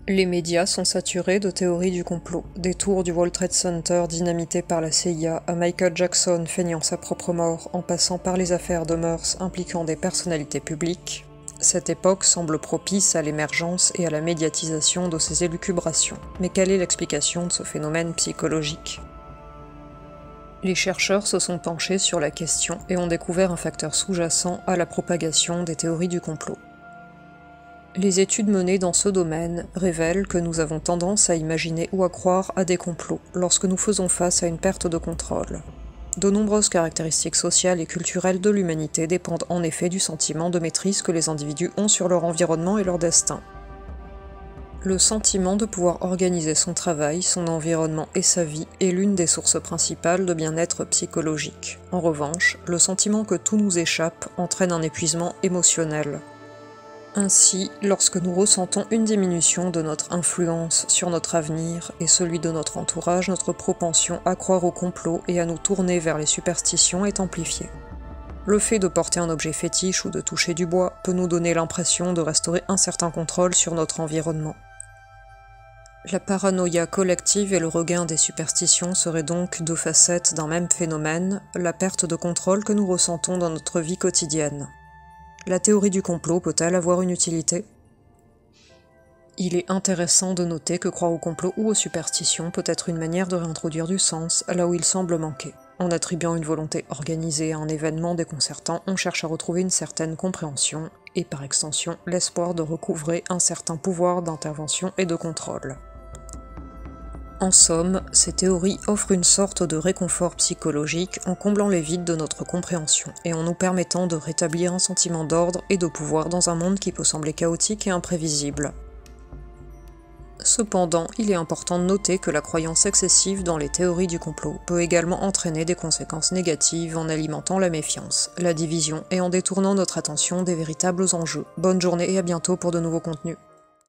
Les médias sont saturés de théories du complot, des tours du World Trade Center dynamitées par la CIA à Michael Jackson feignant sa propre mort en passant par les affaires de mœurs impliquant des personnalités publiques. Cette époque semble propice à l'émergence et à la médiatisation de ces élucubrations. Mais quelle est l'explication de ce phénomène psychologique ? Les chercheurs se sont penchés sur la question et ont découvert un facteur sous-jacent à la propagation des théories du complot. Les études menées dans ce domaine révèlent que nous avons tendance à imaginer ou à croire à des complots lorsque nous faisons face à une perte de contrôle. De nombreuses caractéristiques sociales et culturelles de l'humanité dépendent en effet du sentiment de maîtrise que les individus ont sur leur environnement et leur destin. Le sentiment de pouvoir organiser son travail, son environnement et sa vie est l'une des sources principales de bien-être psychologique. En revanche, le sentiment que tout nous échappe entraîne un épuisement émotionnel. Ainsi, lorsque nous ressentons une diminution de notre influence sur notre avenir et celui de notre entourage, notre propension à croire au complot et à nous tourner vers les superstitions est amplifiée. Le fait de porter un objet fétiche ou de toucher du bois peut nous donner l'impression de restaurer un certain contrôle sur notre environnement. La paranoïa collective et le regain des superstitions seraient donc deux facettes d'un même phénomène, la perte de contrôle que nous ressentons dans notre vie quotidienne. La théorie du complot peut-elle avoir une utilité ? Il est intéressant de noter que croire au complot ou aux superstitions peut être une manière de réintroduire du sens là où il semble manquer. En attribuant une volonté organisée à un événement déconcertant, on cherche à retrouver une certaine compréhension et, par extension, l'espoir de recouvrer un certain pouvoir d'intervention et de contrôle. En somme, ces théories offrent une sorte de réconfort psychologique en comblant les vides de notre compréhension et en nous permettant de rétablir un sentiment d'ordre et de pouvoir dans un monde qui peut sembler chaotique et imprévisible. Cependant, il est important de noter que la croyance excessive dans les théories du complot peut également entraîner des conséquences négatives en alimentant la méfiance, la division et en détournant notre attention des véritables enjeux. Bonne journée et à bientôt pour de nouveaux contenus.